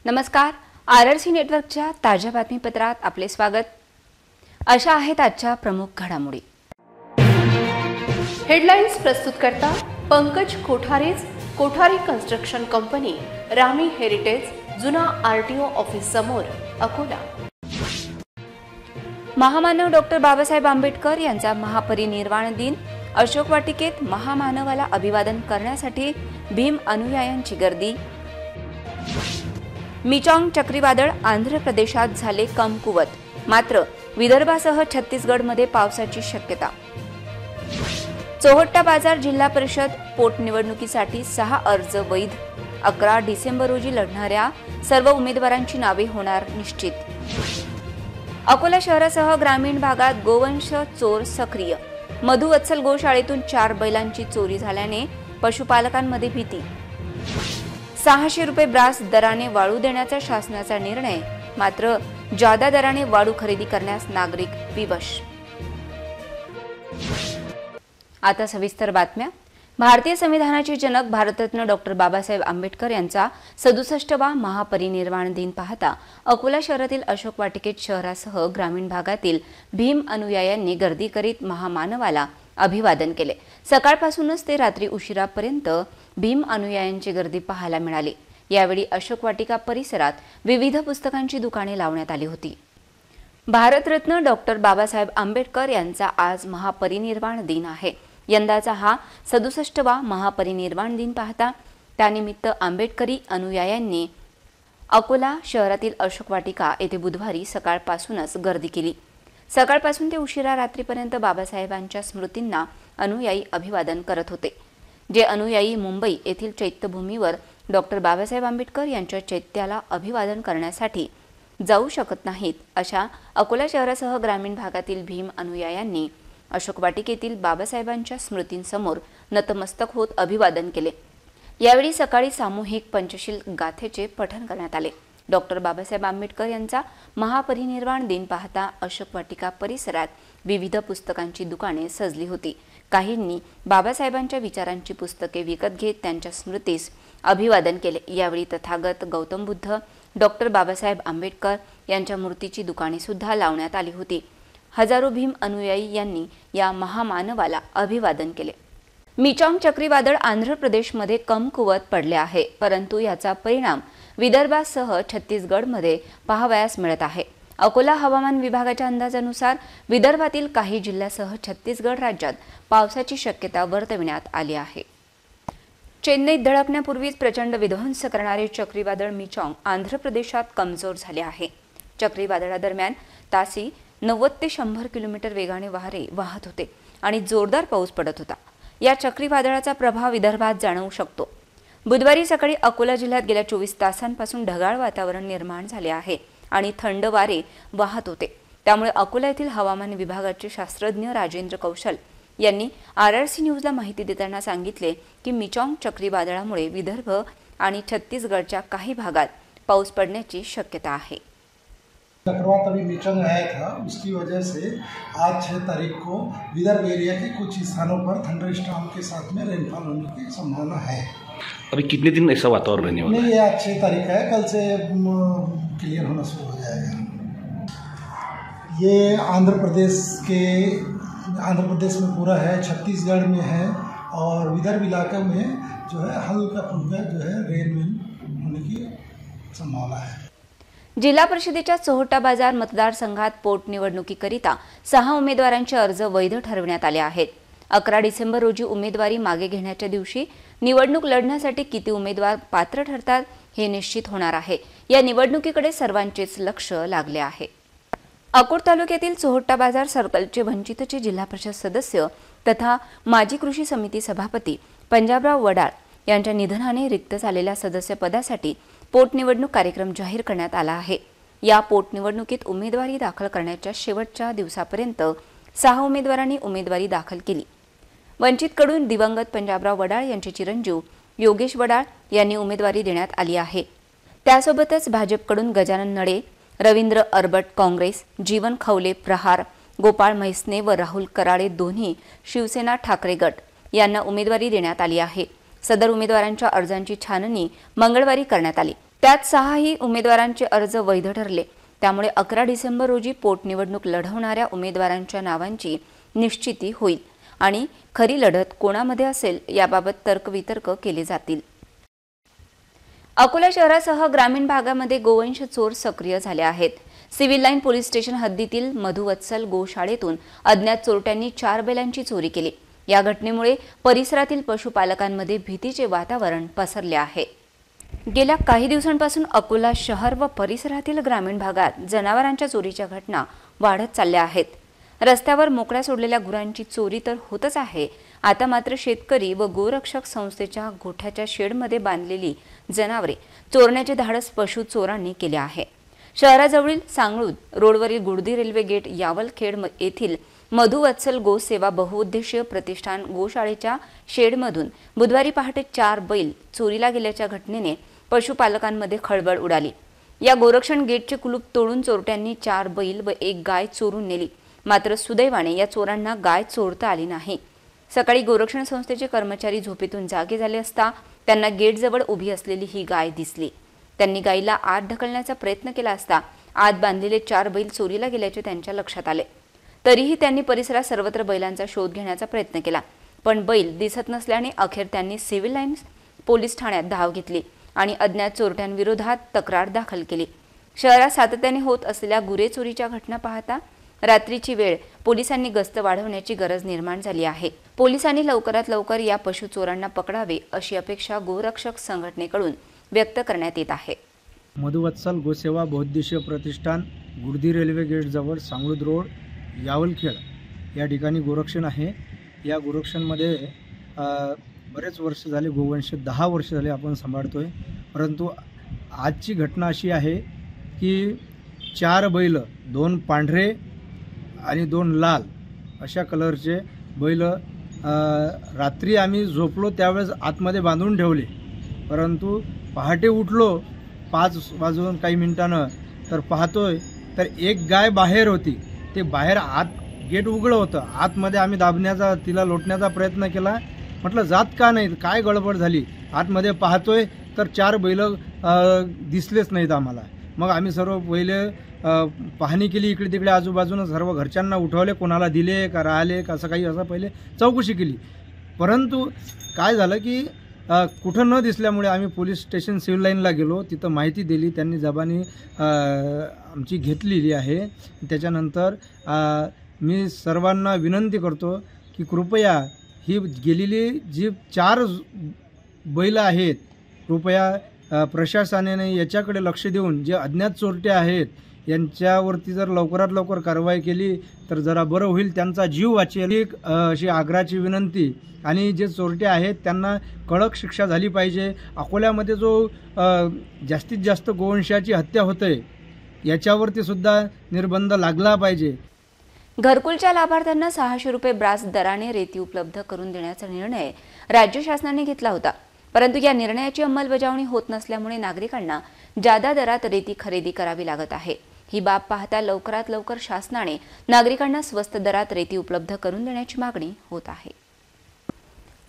नमस्कार. आरआरसी नेटवर्कच्या ताज्या बातमीपत्रात आपले स्वागत. अशा आहेत आजच्या प्रमुख घडामोडी. हेडलाईन्स प्रस्तुत करता पंकज कोठारेज, कोठारी कन्स्ट्रक्शन कंपनी, रामी हेरिटेज, जुना आरटीओ ऑफिस समोर, अकोला. महामानव डॉक्टर बाबासाहेब आंबेडकर यांचा महापरिनिर्वाण दिन. अशोक वाटिकेत महामानवाला अभिवादन करण्यासाठी भीम अनुयायांची गर्दी. मिचॉंग चक्रीवादळ आंध्र प्रदेशात झाले कमकुवत, मात्र विदर्भासह छत्तीसगडमध्ये पावसाची शक्यता. चोहट्टा बाजार जिल्हा परिषद पोटनिवडणुकीसाठी 6 अर्ज वैध. 11 डिसेंबर रोजी लढणाऱ्या सर्व उमेदवारांची नावे होणार निश्चित. अकोला शहरासह ग्रामीण भागात गोवंश चोर सक्रिय. मधुवत्सल गोशाळेतून 4 बैलांची चोरी झाल्याने पशुपालकांमध्ये भीती. 600 रुपये ब्रास दराने वाळू देण्याचा शासनाचा निर्णय, मात्र जादा दराने वाळू खरेदी करण्यास नागरिक विवश. आता सविस्तर बातम्या. भारतीय संविधानाचे जनक भारतरत्न डॉक्टर बाबासाहेब आंबेडकर यांचा 67वा महापरिनिर्वाण दिन पाहता अकोला शहरातील अशोक वाटिकेत शहरासह ग्रामीण भागातील भीम अनुयायांनी गर्दी करीत महामानवाला अभिवादन केले. सकाळपासूनच ते रात्री उशिरापर्यंत भीम अनुयायांची गर्दी पाहायला मिळाली. यावेळी अशोक वाटिका परिसरात विविध पुस्तकांची दुकाने लावण्यात आली होती. भारतरत्न डॉक्टर बाबासाहेब आंबेडकर यांचा आज महापरिनिर्वाण दिन आहे. यंदाचा हा 67वा महापरिनिर्वाण दिन पाहता त्यानिमित्त आंबेडकरी अनुयायांनी अकोला शहरातील अशोक वाटिका येथे बुधवारी सकाळपासूनच गर्दी केली. सकाळपासून ते उशिरा रात्रीपर्यंत बाबासाहेबांच्या स्मृतींना अनुयायी अभिवादन करत होते. जे अनुयायी मुंबई येथील चैत्यभूमीवर डॉक्टर बाबासाहेब आंबेडकर यांच्या चैत्याला अभिवादन करण्यासाठी जाऊ शकत नाहीत, अशा अकोला शहरासह ग्रामीण भागातील भीम अनुयायांनी अशोक वाटिकेतील बाबासाहेबांच्या स्मृतींसमोर नतमस्तक होत अभिवादन केले. यावेळी सकाळी सामूहिक पंचशील गाथेचे पठण करण्यात आले. डॉक्टर बाबासाहेब आंबेडकर यांचा महापरिनिर्वाण दिन पाहता अशोक वाटिका परिसरात विविध पुस्तकांची दुकाने सजली होती. काहींनी बाबासाहेबांच्या विचारांची पुस्तके विकत घेत त्यांच्या स्मृतीस अभिवादन केले. यावेळी तथागत गौतम बुद्ध, डॉक्टर बाबासाहेब आंबेडकर यांच्या मूर्तीची दुकाने सुद्धा लावण्यात आली होती. हजारो भीम अनुयायी यांनी या महामानवाला अभिवादन केले. मिचॉंग चक्रीवादळ आंध्र प्रदेशमध्ये कमकुवत पडले आहे, परंतु याचा परिणाम विदर्भासह छत्तीसगडमध्ये पाहावयास मिळत आहे. अकोला हवामान विभागाच्या अंदाजानुसार विदर्भातील काही जिल्ह्यासह छत्तीसगड राज्यात पावसाची शक्यता वर्तविण्यात आली आहे. चेन्नईत धडकण्यापूर्वीच प्रचंड विध्वंस करणारे चक्रीवादळ मिचॉंग आंध्र प्रदेशात कमजोर झाले आहे. चक्रीवादळादरम्यान तासी 90 ते 100 किलोमीटर वेगाने वारे वाहत होते आणि जोरदार पाऊस पडत होता. या चक्रीवादळाचा प्रभाव विदर्भात जाणवू शकतो. बुधवारी सकाळी अकोला जिल्ह्यात गेल्या 24 तासांपासून ढगाळ वातावरण निर्माण झाले आहे आणि थंड वारे वाहत होते. त्यामुळे अकोला येथील हवामान विभागाचे शास्त्रज्ञ राजेंद्र कौशल यांनी आरआरसी न्यूजला माहिती देताना सांगितले की मिचॉंग चक्रीवादळामुळे विदर्भ आणि छत्तीसगडच्या काही भागात पाऊस पडण्याची शक्यता आहे. चक्रवात अभी मिचॉंग आया था, उसकी वजह से आज 6 तारीख को विदर्भ एरिया के कुछ स्थानों पर थंडरस्टॉर्म के साथ में रेनफॉल होने की संभावना है. अभी कितने दिन ऐसा वातावरण रहने वाला है? नहीं, ये आज 6 तारीख है, कल से क्लियर होना शुरू हो जाएगा. ये आंध्र प्रदेश में पूरा है, छत्तीसगढ़ में है और विदर्भ इलाके में जो है हल्का फुल्का जो है रेन होने की संभावना है. जिल्हा परिषदेच्या चोहट्टा बाजार मतदारसंघात पोटनिवडणुकीकरिता 6 उमेदवारांचे अर्ज वैध ठरविण्यात आले आहेत. 11 डिसेंबर रोजी उमेदवारी मागे घेण्याच्या दिवशी निवडणूक लढण्यासाठी किती उमेदवार पात्र ठरतात हे निश्चित होणार आहे. या निवडणुकीकडे सर्वांचेच लक्ष लागले आहे. अकोट तालुक्यातील चोहट्टा बाजार सर्कलचे वंचितचे जिल्हा परिषद सदस्य तथा माजी कृषी समिती सभापती पंजाबराव वडाळ यांच्या निधनाने रिक्त झालेल्या सदस्यपदासाठी पोटनिवडणूक कार्यक्रम जाहीर करण्यात आला आहे. या पोटनिवडणुकीत उमेदवारी दाखल करण्याच्या शेवटच्या दिवसापर्यंत 6 उमेदवारांनी उमेदवारी दाखल केली. वंचितकडून दिवंगत पंजाबराव वडाळ यांचे चिरंजीव योगेश वडाळ यांनी उमेदवारी देण्यात आली आहे. त्यासोबतच भाजपकडून गजानन नडे, रवींद्र अरबट काँग्रेस, जीवन खवले प्रहार, गोपाळ म्हैसने व राहुल कराळे दोन्ही शिवसेना ठाकरे गट यांना उमेदवारी देण्यात आली आहे. सदर उमेदवारांच्या अर्जांची छाननी मंगळवारी करण्यात आली. त्यात 6ही उमेदवारांचे अर्ज वैध ठरले। त्यामुळे 11 डिसेंबर रोजी पोटनिवडणूक लढवणाऱ्या उमेदवारांच्या नावांची निश्चिती होईल आणि खरी लढत कोणामध्ये असेल याबाबत तर्कवितर्क केले जातील। अकोला शहरासह ग्रामीण भागामध्ये गोवंश चोर सक्रिय झाले आहेत। सिव्हिल लाईन पोलीस स्टेशन हद्दीतील मधुवत्सल गोशाळेतून अज्ञात चोरट्यांनी 4 बैलांची चोरी केली। या घटनेमुळे परिसरातील पशुपालकांमध्ये भीतीचे वातावरण पसरले आहे। गेल्या काही दिवसांपासून अकोला शहर व परिसरातील ग्रामीण भागात जनावरांच्या चोरीच्या घटना वाढत चालल्या आहेत। रस्त्यावर मोकळ्या सोडलेल्या गुरांची चोरी तर होतच आहे, आता मात्र शेतकरी व गोरक्षक संस्थेच्या गोठ्याच्या शेडमध्ये बांधलेली जनावरे चोरण्याचे धाडस पशु चोरांनी केले आहे। शहराजवळील सांगळूद रोडवरील गुडदी रेल्वे गेट यावलखेड येथील मधुवत्सल गोसेवा बहुउद्देशीय प्रतिष्ठान गोशाळेच्या शेडमधून बुधवारी पहाटे 4 बैल चोरीला गेल्याच्या घटनेने पशुपालकांमध्ये खळबळ उडाली। या गोरक्षण गेटचे कुलूप तोडून चोरट्यांनी 4 बैल व 1 गाय चोरून नेली। मात्र सुदैवाने या चोरांना गाय चोरता आली नाही। सकाळी गोरक्षण संस्थेचे कर्मचारी झोपेतून जागे झाले असता त्यांना गेटजवळ उभी असलेली ही गाय दिसली। त्यांनी गायीला आत ढकलण्याचा प्रयत्न केला असता आत बांधलेले 4 बैल चोरीला गेल्याचे त्यांच्या लक्षात आले। तरीही त्यांनी परिसरात सर्वत्र बैलांचा शोध घेण्याचा प्रयत्न केला, पण बैल दिसत नसल्याने अखेर त्यांनी सिव्हिल लाईन्स पोलीस ठाण्यात धाव घेतली आणि अज्ञात चोरट्यांविरोधात तक्रार दाखल केली। शहरात सातत्याने होत असलेल्या गुरे चोरीच्या घटना पाहता रात्रीची वेळ पोलिसांनी गस्त वाढवण्याची गरज निर्माण झाली आहे। पोलिसांनी लवकरात लवकर या पशु चोरांना पकडावे अशी अपेक्षा गोरक्षक संघटनेकडून व्यक्त करण्यात येत आहे। मधुवत्सल गोसेवा बहुउद्देशीय प्रतिष्ठान गुडदी रेल्वे गेट जवळ सांगळूद रोड यावलखेड या ठिकाणी गोरक्षण आहे। या गोरक्षणमध्ये बरेच वर्ष झाले, गोवंश 10 वर्ष झाले आपण सांभाळतोय। परंतु आजची घटना अशी आहे की 4 बैल, 2 पांढरे आणि 2 लाल अशा कलरचे बैल रात्री आम्ही झोपलो त्यावेळेस आतमध्ये बांधून ठेवले, परंतु पहाटे उठलो 5 वाजून काही मिनिटांनं तर पाहतोय तर एक गाय बाहेर होती। ते बाहेर आत गेट उघडं होतं, आतमध्ये आम्ही दाबण्याचा तिला लोटण्याचा प्रयत्न केला, म्हटलं जात का नाही, काय गडबड झाली। आतमध्ये पाहतोय तर 4 बैल दिसलेच नाहीत आम्हाला। मग आम्ही सर्व पहिले पाहणी केली, इकडे तिकडे आजूबाजूनं सर्व घरच्यांना उठवले, कोणाला दिले का राहिले का असं काही, असं पहिले चौकशी केली। परंतु काय झालं की कुठं न दिसल्यामुळे आम्ही पोलीस स्टेशन सिव्हिल लाईनला गेलो, तिथं माहिती दिली, त्यांनी जबानी आमची घेतलेली आहे। त्याच्यानंतर मी सर्वांना विनंती करतो की कृपया ही गेलेली जी 4 बैल आहेत, कृपया प्रशासनाने याच्याकडे लक्ष देऊन जे अज्ञात चोरटे आहेत यांच्यावरती जर लवकरात लवकर कारवाई केली तर जरा बरं होईल, त्यांचा जीव वाचेल अशी आग्रहाची विनंती। आणि जे चोरटे आहेत त्यांना कडक शिक्षा झाली पाहिजे। अकोल्यामध्ये जो जास्तीत जास्त गोवंशाची हत्या होते याच्यावरती सुद्धा निर्बंध लागला पाहिजे। घरकुलच्या लाभार्थ्यांना 600 रुपये ब्रास दराने रेती उपलब्ध करून देण्याचा निर्णय राज्य शासनाने घेतला होता, परंतु या निर्णयाची अंमलबजावणी होत नसल्यामुळे नागरिकांना जादा दरात रेती खरेदी करावी लागत आहे। ही बाब पाहता लवकरात लवकर शासनाने नागरिकांना स्वस्त दरात रेती उपलब्ध करून देण्याची मागणी होत आहे।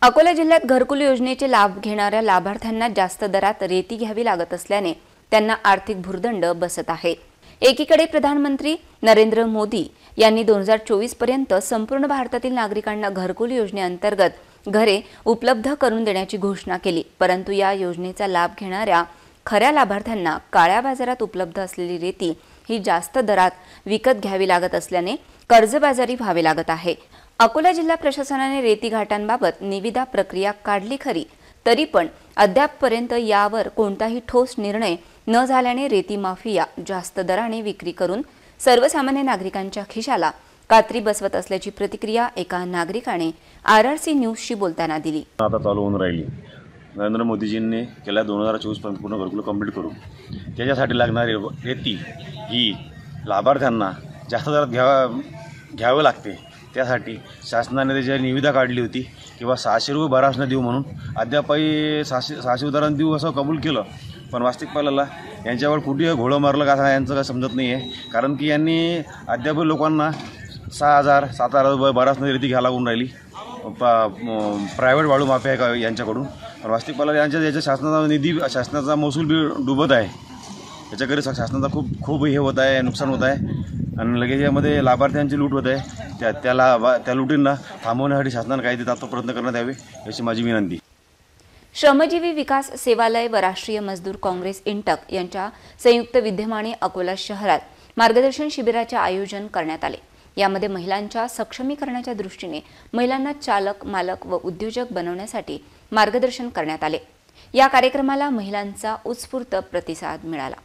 अकोला जिल्ह्यात घरकुल योजनेचे लाभ घेणाऱ्या लाभार्थ्यांना जास्त दरात रेती घ्यावी लागत असल्याने त्यांना आर्थिक भुर्दंड बसत आहे। एकीकडे प्रधानमंत्री नरेंद्र मोदी यांनी 2024 पर्यंत संपूर्ण भारतातील नागरिकांना घरकुल योजनेअंतर्गत घरे उपलब्ध करून देण्याची घोषणा केली, परंतु या योजनेचा लाभ घेणाऱ्या खऱ्या लाभार्थ्यांना काळ्या बाजारात उपलब्ध असलेली रेती ही जास्त दरात विकत घ्यावी लागत असल्याने कर्जबाजारी व्हावे लागत आहे। अकोला जिल्हा प्रशासनाने रेती घाटांबाबत निविदा प्रक्रिया काढली खरी, तरी पण अद्यापपर्यंत यावर कोणताही ठोस निर्णय न झाल्याने रेती माफिया जास्त दराने विक्री करून सर्वसामान्य नागरिकांच्या खिशाला कात्री बसवत असल्याची प्रतिक्रिया एका नागरिकाने RRC न्यूजशी बोलताना दिली। आता चालू होऊन राहिली, नरेंद्र मोदीजींनी गेल्या 2024 पर्यंत पूर्ण घरकुल कंप्लीट करू, त्याच्यासाठी लागणारी रेती ही लाभार्थ्यांना जास्त दरात घ्यावं लागते। त्यासाठी शासनाने त्याची निविदा काढली होती किंवा 600 रुपये भरासनं देऊ म्हणून, अद्यापही 600 उदाहरण देऊ असं कबूल केलं, पण वास्तविक पाहिलं यांच्यावर कुठे घोडं मारलं का यांचं काय समजत नाही आहे। कारण की यांनी अद्याप लोकांना 6,000-7,000 रुपये भरासनं रेती घ्यायला लागून राहिली प्रायव्हेट वाळू माफिया आहे का यांच्याकडून। वास्तविक पाहिलं याच्या शासनाचा निधी, शासनाचा महसूल बी डुबत आहे. याच्याकडे शासनाचा खूप हे होत आहे, नुकसान होत आहे आणि लगेच यामध्ये लाभार्थ्यांची लूट होत आहे. त्या लुटींना थांबवण्यासाठी शासनाने काही तात्काळ प्रयत्न करण्यात यावे अशी माझी विनंती. श्रमजीवी विकास सेवालय व राष्ट्रीय मजदूर काँग्रेस इंटक यांच्या संयुक्त विद्यमाने अकोला शहरात मार्गदर्शन शिबिराचे आयोजन करण्यात आले. यामध्ये महिलांच्या सक्षमीकरणाच्या दृष्टीने महिलांना चालक, मालक व उद्योजक बनवण्यासाठी मार्गदर्शन करण्यात आले. या कार्यक्रमाला महिलांचा उत्स्फूर्त प्रतिसाद मिळाला.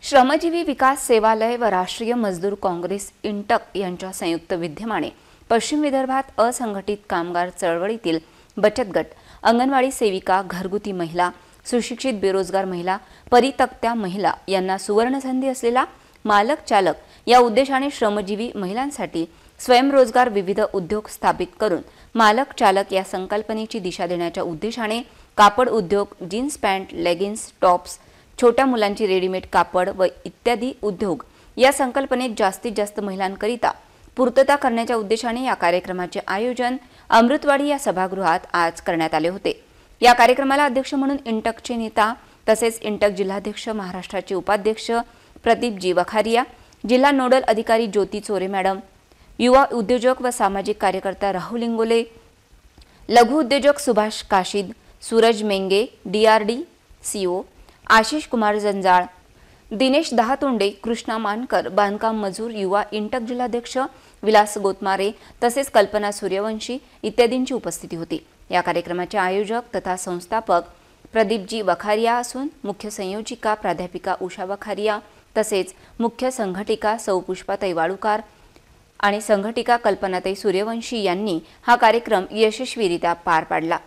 श्रमजीवी विकास सेवालय व राष्ट्रीय मजदूर काँग्रेस इंटक यांच्या संयुक्त विद्यमाने पश्चिम विदर्भात असंघटित कामगार चळवळीतील बचत गट, अंगणवाडी सेविका, घरगुती महिला, सुशिक्षित बेरोजगार महिला, परितक्त्या महिला यांना सुवर्णसंधी असलेला मालक चालक या उद्देशाने श्रमजीवी महिलांसाठी स्वयंरोजगार विविध उद्योग स्थापित करून मालक चालक या संकल्पनेची दिशा देण्याच्या उद्देशाने कापड उद्योग, जीन्स पॅन्ट, लेगिन्स, टॉप्स, छोट्या मुलांची रेडीमेड कापड व इत्यादी उद्योग या संकल्पनेत जास्तीत जास्त महिलांकरिता पूर्तता करण्याच्या उद्देशाने या कार्यक्रमाचे आयोजन अमृतवाडी या सभागृहात आज करण्यात आले होते. या कार्यक्रमाला अध्यक्ष म्हणून इंटकचे नेता तसेच इंटक जिल्हाध्यक्ष, महाराष्ट्राचे उपाध्यक्ष प्रदीपजी वखारिया, जिल्हा नोडल अधिकारी ज्योती चोरे मॅडम, युवा उद्योजक व सामाजिक कार्यकर्ता राहुल इंगोले, लघु उद्योजक सुभाष काशीद, सूरज मेंगे, DRD CO, आशिष कुमार जंजाळ, दिनेश दहातोंडे, कृष्णा मानकर, बांधकाम मजूर युवा इंटक जिल्हाध्यक्ष विलास गोतमारे तसेच कल्पना सूर्यवंशी इत्यादींची उपस्थिती होती. या कार्यक्रमाचे आयोजक तथा संस्थापक प्रदीपजी वखारिया असून मुख्य संयोजिका प्राध्यापिका उषा वखारिया तसेच मुख्य संघटिका सौ पुष्पाताई वाळुकार आणि संघटिका कल्पनाताई सूर्यवंशी यांनी हा कार्यक्रम यशस्वीरित्या पार पाडला.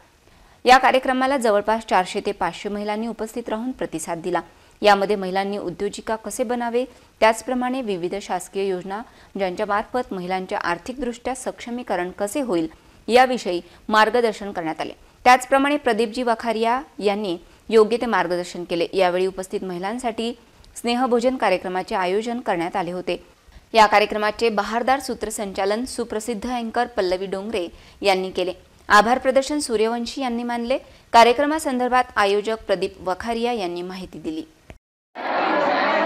या कार्यक्रमाला जवळपास 400 ते 500 महिलांनी उपस्थित राहून प्रतिसाद दिला. यामध्ये महिलांनी उद्योजिका कसे बनावे, त्याचप्रमाणे विविध शासकीय योजना ज्यांच्या मार्फत महिलांचे आर्थिकदृष्ट्या सक्षमीकरण कसे होईल याविषयी मार्गदर्शन करण्यात आले. त्याचप्रमाणे प्रदीपजी वखारिया यांनी योग्य ते मार्गदर्शन केले. यावेळी उपस्थित महिलांसाठी स्नेहभोजन कार्यक्रमाचे आयोजन करण्यात आले होते. या कार्यक्रमाचे बहारदार सूत्रसंचालन सुप्रसिद्ध अँकर पल्लवी डोंगरे यांनी केले. आभार प्रदर्शन सूर्यवंशी यांनी मानले. कार्यक्रमासंदर्भात आयोजक प्रदीप वखारिया यांनी माहिती दिली.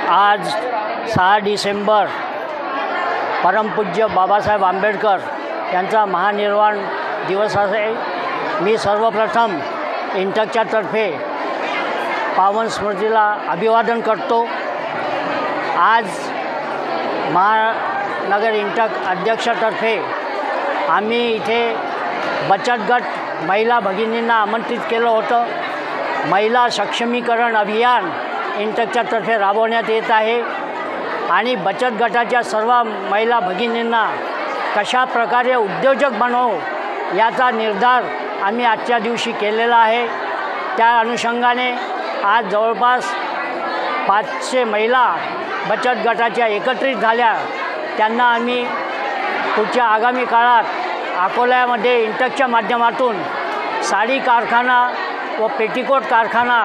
आज 6 डिसेंबर परमपूज्य बाबासाहेब आंबेडकर यांचा महानिर्वाण दिवस आहे. मी सर्वप्रथम इंटकच्या तर्फे पावन स्मृतीला अभिवादन करतो. आज महानगर इंटक अध्यक्षातर्फे आम्ही इथे बचत गट महिला भगिनींना आमंत्रित केलं होतं. महिला सक्षमीकरण अभियान इंटकच्या तर्फे राबवण्यात येत आहे आणि बचत गटाच्या सर्व महिला भगिनींना कशा प्रकारे उद्योजक बनवू याचा निर्धार आम्ही आजच्या दिवशी केलेला आहे. त्या अनुषंगाने आज जवळपास 500 महिला बचत गटाच्या एकत्रित झाल्या. त्यांना आम्ही पुढच्या आगामी काळात अकोल्यामध्ये इंटकच्या माध्यमातून साडी कारखाना व पेटीकोट कारखाना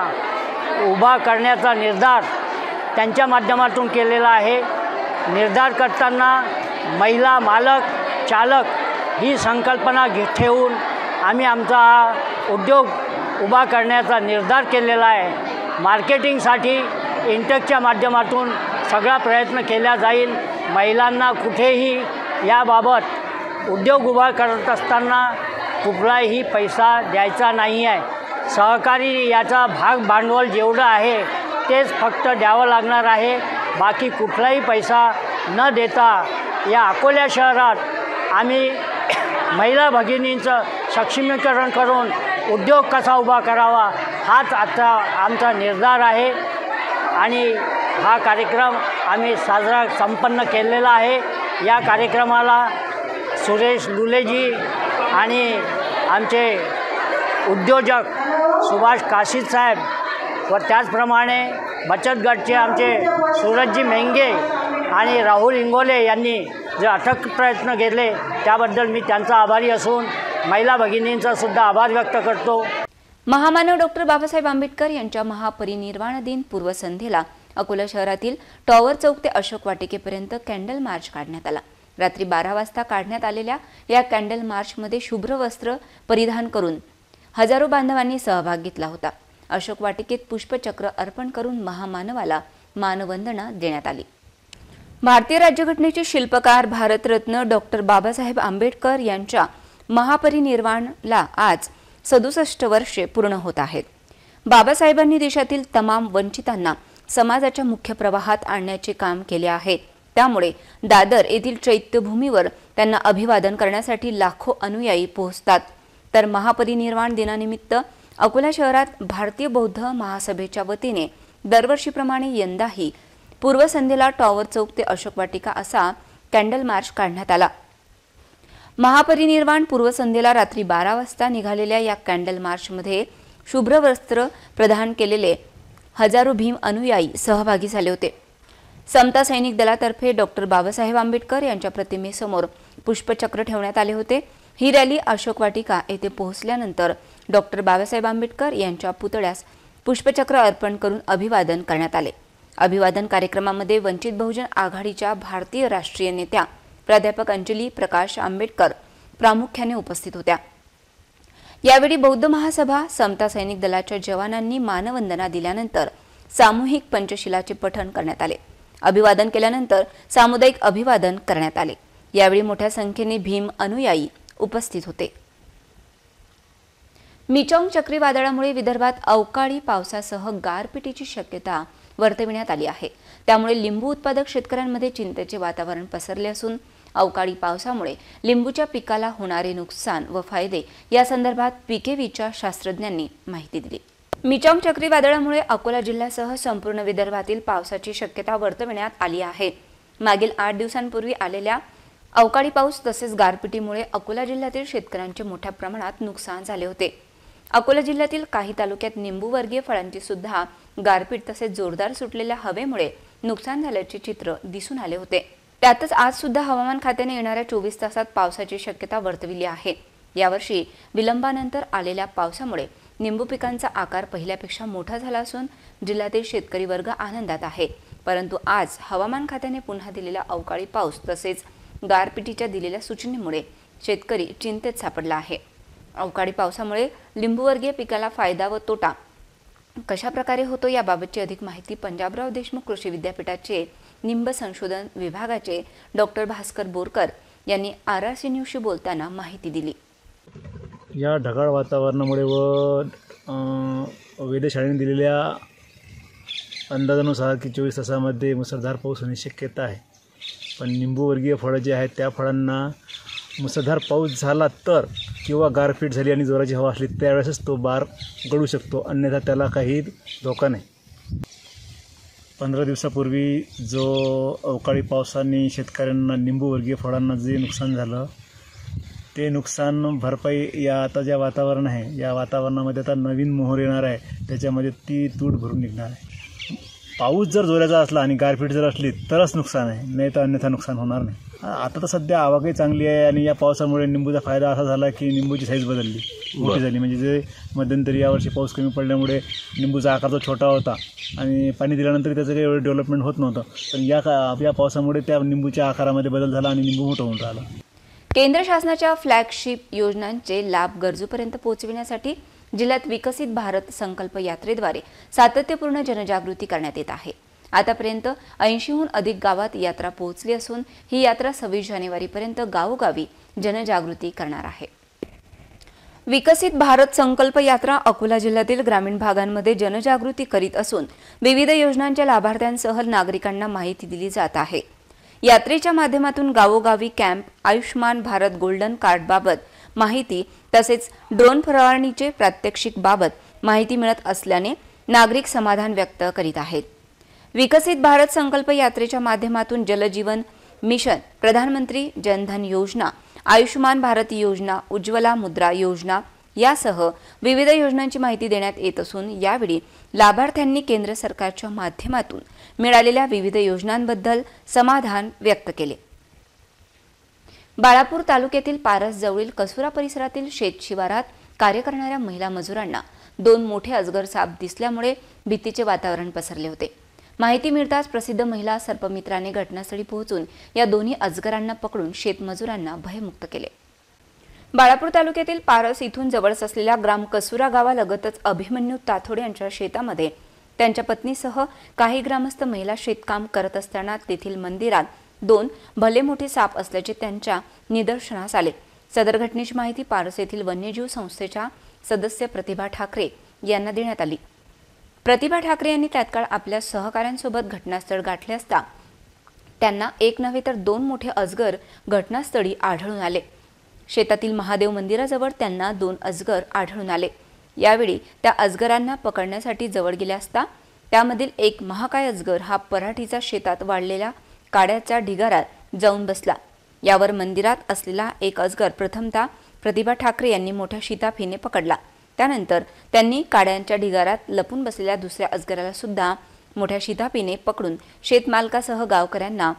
उभा करण्याचा निर्धार त्यांच्या माध्यमातून केलेला आहे. निर्धार करताना महिला मालक चालक ही संकल्पना ठेवून आम्ही आमचा उद्योग उभा करण्याचा निर्धार केलेला आहे. मार्केटिंगसाठी इंटकच्या माध्यमातून सगळा प्रयत्न केला जाईल. महिलांना कुठेही याबाबत उद्योग उभा करत असताना कुठलाही पैसा द्यायचा नाही आहे. सहकारी याचा भाग भांडवल जेवढं आहे तेच फक्त द्यावं लागणार आहे. बाकी कुठलाही पैसा न देता या अकोला शहरात आम्ही महिला भगिनींचं सक्षमीकरण करून उद्योग कसा उभा करावा हाच आता आमचा निर्धार आहे आणि हा कार्यक्रम आम्ही संपन्न केलेला आहे. या कार्यक्रमाला सुरेश लुलेजी आणि आमचे उद्योजक सुभाष काशीद साहेब व त्याचप्रमाणे बचत गटचे आमचे सूरजजी मेंगे आणि राहुल इंगोले यांनी जे अथक प्रयत्न केले त्याबद्दल मी त्यांचा आभारी असून महिला भगिनींचा सुद्धा आभार व्यक्त करतो. महामानव डॉक्टर बाबासाहेब आंबेडकर यांच्या महापरिनिर्वाण दिन पूर्वसंध्येला अकोला शहरातील टॉवर चौक ते अशोक वाटिकेपर्यंत कॅन्डल मार्च काढण्यात आला. रात्री 12 वाजता काढण्यात आलेल्या या कॅन्डल मार्चमध्ये शुभ्र वस्त्र परिधान करून हजारो बांधवांनी सहभाग घेतला होता. अशोक वाटिकेत पुष्पचक्र अर्पण करून महामानवाला मानवंदना देण्यात आली. भारतीय राज्यघटनेचे शिल्पकार भारतरत्न डॉक्टर बाबासाहेब आंबेडकर यांच्या महापरिनिर्वाणाला आज 67 वर्षे पूर्ण होत आहेत. बाबासाहेबांनी देशातील तमाम वंचितांना समाजाच्या मुख्य प्रवाहात आणण्याचे काम केले आहे. त्यामुळे दादर येथील चैत्यभूमीवर त्यांना अभिवादन करण्यासाठी लाखो अनुयायी पोहोचतात. तर महापरिनिर्वाण दिनानिमित्त अकोला शहरात भारतीय बौद्ध महासभेच्या वतीने दरवर्षीप्रमाणे यंदाही पूर्वसंध्येला टॉवर चौक ते अशोक वाटिका असा कॅन्डल मार्च काढण्यात आला. महापरिनिर्वाण पूर्वसंध्येला रात्री 12 वाजता निघालेल्या या कॅन्डल मार्चमध्ये शुभ्र वस्त्र प्रदान केलेले हजारो भीम अनुयायी सहभागी झाले होते. समता सैनिक दलातर्फे डॉक्टर बाबासाहेब आंबेडकर यांच्या प्रतिमेसमोर पुष्पचक्र ठेवण्यात आले होते. ही रॅली अशोक वाटिका येथे पोहोचल्यानंतर डॉक्टर बाबासाहेब आंबेडकर यांच्या पुतळ्यास पुष्पचक्र अर्पण करून अभिवादन करण्यात आले. अभिवादन कार्यक्रमामध्ये वंचित बहुजन आघाडीच्या भारतीय राष्ट्रीय नेत्या प्राध्यापक अंजली प्रकाश आंबेडकर प्रामुख्याने उपस्थित होत्या. यावेळी बौद्ध महासभा समता सैनिक दलाच्या जवानांनी मानवंदना दिल्यानंतर सामूहिक पंचशिलाचे पठण करण्यात आले. अभिवादन केल्यानंतर सामुदायिक अभिवादन करण्यात आले. यावेळी मोठ्या संख्येने भीम अनुयायी उपस्थित होते. मिचॉंग चक्रीवादळामुळे विदर्भात अवकाळी पावसासह गारपिटीची शक्यता वर्तविण्यात आली आहे. त्यामुळे लिंबू उत्पादक शेतकऱ्यांमध्ये चिंतेचे वातावरण पसरले असून अवकाळी पावसामुळे लिंबूच्या पिकाला होणारे नुकसान व फायदे या संदर्भात पीकेव्हीच्या शास्त्रज्ञांनी माहिती दिली. मिचॉंग चक्रीवादळामुळे अकोला जिल्ह्यासह संपूर्ण विदर्भातील पावसाची शक्यता वर्तविण्यात आली आहे. मागील 8 दिवसांपूर्वी आलेल्या अवकाळी पाऊस तसेच गारपिटीमुळे अकोला जिल्ह्यातील शेतकऱ्यांचे मोठ्या प्रमाणात नुकसान झाले होते. अकोला जिल्ह्यातील काही तालुक्यात निंबूवर्गीय फळांची सुद्धा गारपीट तसेच जोरदार सुटलेल्या हवेमुळे नुकसान झाल्याचे चित्र दिसून आले होते. त्यातच आज सुद्धा हवामान खात्याने येणाऱ्या 24 तासात पावसाची शक्यता वर्तविली आहे. यावर्षी विलंबानंतर आलेल्या पावसामुळे निंबू पिकांचा आकार पहिल्यापेक्षा मोठा झाला असून जिल्ह्यातील शेतकरी वर्ग आनंदात आहे. परंतु आज हवामान खात्याने पुन्हा दिलेला अवकाळी पाऊस तसेच गारपिटीच्या दिलेल्या सूचनेमुळे शेतकरी चिंतेत सापडला आहे. अवकाळी पावसामुळे लिंबूवर्गीय पिकाला फायदा व तोटा कशा प्रकारे होतो याबाबतची अधिक माहिती पंजाबराव देशमुख कृषी विद्यापीठाचे निंब संशोधन विभागाचे डॉक्टर भास्कर बोरकर यांनी RRC न्यूजशी बोलताना माहिती दिली. या ढगाळ वातावरणामुळे व वेधशाळेने दिलेल्या अंदाजानुसार की 24 तासामध्ये मुसळधार पाऊस होण्याची शक्यता आहे. पण निंबूवर्गीय फळं जे आहेत त्या फळांना मुसळधार पाऊस झाला तर किंवा गारपीट झाली आणि जोराची हवा असली त्यावेळेसच तो बार गळू शकतो, अन्यथा त्याला काही धोका नाही. 15 दिवसापूर्वी जो अवकाळी पावसाने शेतकऱ्यांना निंबूवर्गीय फळांना जे नुकसान झालं ते नुकसान भरपाई या आता ज्या वातावरण आहे या वातावरणामध्ये आता नवीन मोहर येणार आहे, त्याच्यामध्ये ती तूट भरून निघणार आहे. पाऊस जर जोराचा असला आणि गारपीट जर असली तरच नुकसान आहे, नाही तर अन्यथा नुकसान होणार नाही. आता तर सध्या आवकही चांगली आहे आणि या पावसामुळे निंबूचा फायदा असा झाला की निंबूची साईज बदलली, मोठी झाली. म्हणजे जे मध्यंतरी यावर्षी पाऊस कमी पडल्यामुळे निंबूचा आकार जो छोटा होता आणि पाणी दिल्यानंतर त्याचं काही एवढं डेव्हलपमेंट होत नव्हतं, पण या पावसामुळे त्या निंबूच्या आकारामध्ये बदल झाला आणि निंबू मोठं होऊन राहिलं. केंद्र शासनाच्या फ्लॅगशिप योजनांचे लाभ गरजूपर्यंत पोहोचविण्यासाठी जिल्ह्यात विकसित भारत संकल्प यात्रेद्वारे सातत्यपूर्ण जनजागृती करण्यात येत आहे. आतापर्यंत 80हून अधिक गावात यात्रा पोहोचली असून ही यात्रा 26 जानेवारीपर्यंत गावोगावी जनजागृती करणार आहे. विकसित भारत संकल्प यात्रा अकोला जिल्ह्यातील ग्रामीण भागांमध्ये जनजागृती करीत असून विविध योजनांच्या लाभार्थ्यांसह नागरिकांना माहिती दिली जात आहे. यात्रेच्या माध्यमातून गावोगावी कॅम्प, आयुष्मान भारत गोल्डन कार्डबाबत माहिती तसेच ड्रोन फवारणीचे प्रात्यक्षिक बाबत माहिती मिळत असल्याने नागरिक समाधान व्यक्त करीत आहेत. विकसित भारत संकल्प यात्रेच्या माध्यमातून जलजीवन मिशन, प्रधानमंत्री जनधन योजना, आयुष्मान भारत योजना, उज्ज्वला मुद्रा योजना यासह विविध योजनांची माहिती देण्यात येत असून यावेळी लाभार्थ्यांनी केंद्र सरकारच्या माध्यमातून मिळालेल्या विविध योजनांबद्दल समाधान व्यक्त केले. बाळापूर तालुक्यातील पारसजवळील कसुरा परिसरातील शेत शिवारात कार्य करणाऱ्या महिला मजुरांना 2 मोठे अजगर साप दिसल्यामुळे भीतीचे वातावरण पसरले होते. माहिती मिळताच प्रसिद्ध महिला सर्पमित्राने घटनास्थळी पोहोचून या दोन्ही अजगरांना पकडून शेतमजुरांना भयमुक्त केले. बाळापूर तालुक्यातील पारस इथून जवळच असलेल्या ग्राम कसुरा गावालगतच अभिमन्यू ताथोडे यांच्या शेतामध्ये त्यांच्या पत्नीसह काही ग्रामस्थ महिला शेतकाम करत असताना तेथील मंदिरात 2 भले मोठे साप असल्याचे त्यांच्या निदर्शनास आले। सदर घटनेची माहिती पारस येथील वन्यजीव संस्थेच्या सदस्य प्रतिभा ठाकरे यांना देण्यात आली। प्रतिभा ठाकरे यांनी तात्काळ आपल्या सहकाऱ्यांसोबत घटनास्थळ गाठले असता त्यांना एक नव्हे तर 2 मोठे अजगर घटनास्थळी आढळून आले। शेतातील महादेव मंदिराजवळ त्यांना 2 अजगर आढळून आले। यावेळी त्या अजगरांना पकडण्यासाठी जवळ गेले असता त्यामधील एक महाकाय अजगर हा पराठीचा शेतात वाढलेल्या काड्याच्या ढिगारात जाऊन बसला। यावर मंदिरात असलेला एक अजगर प्रथमतः प्रतिभा ठाकरे यांनी मोठ्या शिताफीने पकडला। त्यानंतर त्यांनी काड्यांच्या ढिगारात लपून बसलेल्या दुसऱ्या अजगराला सुद्धा मोठ्या शिताफीने पकडून शेतमालकासह गावकऱ्यांना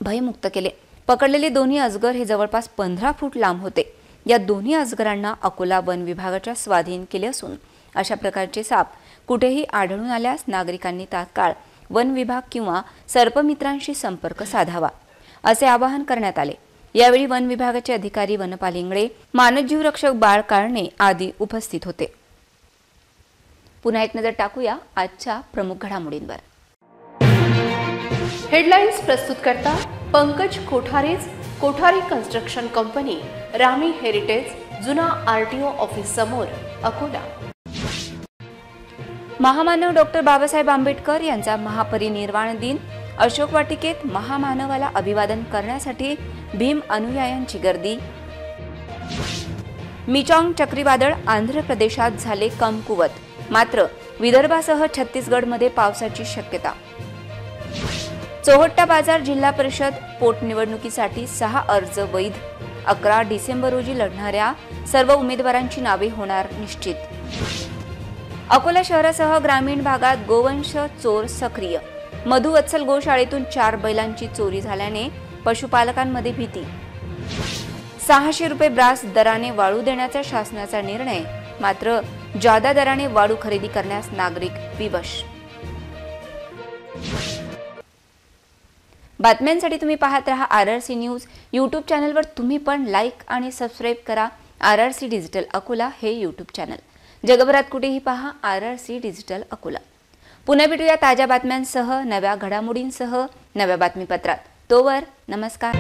भयमुक्त केले। पकडलेले दोन्ही अजगर हे जवळपास 15 फूट लांब होते। या दोन्ही अजगरांना अकोला वन विभागाच्या स्वाधीन केले असून अशा प्रकारचे साप कुठेही आढळून आल्यास नागरिकांनी तात्काळ वन विभाग किंवा सर्पमित्रांशी संपर्क साधावा असे आवाहन करण्यात आले। यावेळी वन विभागाचे अधिकारी वनपाल इंगळे, मानवजीव रक्षक बाळ काळणे आदी उपस्थित होते। पुन्हा एक नजर टाकूया आजच्या प्रमुख घडामोडींवर। हेडलाइन्स प्रस्तुत करता पंकज कोठारेज, कोठारी कन्स्ट्रक्शन कंपनी, रामी हेरिटेज, जुना RTO ऑफिस समोर, अकोला। महामानव डॉक्टर बाबासाहेब आंबेडकर यांचा महापरिनिर्वाण दिन, अशोक वाटिकेत महामानवाला अभिवादन करण्यासाठी भीम अनुयायांची गर्दी। मिचांग चक्रीवादळ आंध्र प्रदेशात झाले कमकुवत, मात्र विदर्भासह छत्तीसगडमध्ये पावसाची शक्यता। चोहट्टा बाजार जिल्हा परिषद पोटनिवडणुकीसाठी 6 अर्ज वैध, 11 डिसेंबर रोजी लढणाऱ्या सर्व उमेदवारांची नावे होणार निश्चित। अकोला शहरासह ग्रामीण भागात गोवंश चोर सक्रिय, मधुवत्सल गोशाळेतून 4 बैलांची चोरी झाल्याने पशुपालकांमध्ये भीती। 600 रुपये ब्रास दराने वाळू देण्याचा शासनाचा निर्णय, मात्र जादा दराने वाळू खरेदी करण्यास नागरिक विवश। बातम्यांसाठी तुम्ही पाहत रहा RRC न्यूज। यूट्यूब चॅनलवर तुम्ही पण लाईक आणि सबस्क्राईब करा RRC डिजिटल अकोला हे यूट्यूब चॅनल। जगभरात कुठेही पहा RRC डिजिटल अकोला। पुन्हा भेटूया ताज्या बातम्यांसह, नव्या घडामोडींसह, नव्या बातमीपत्रात। तोवर नमस्कार।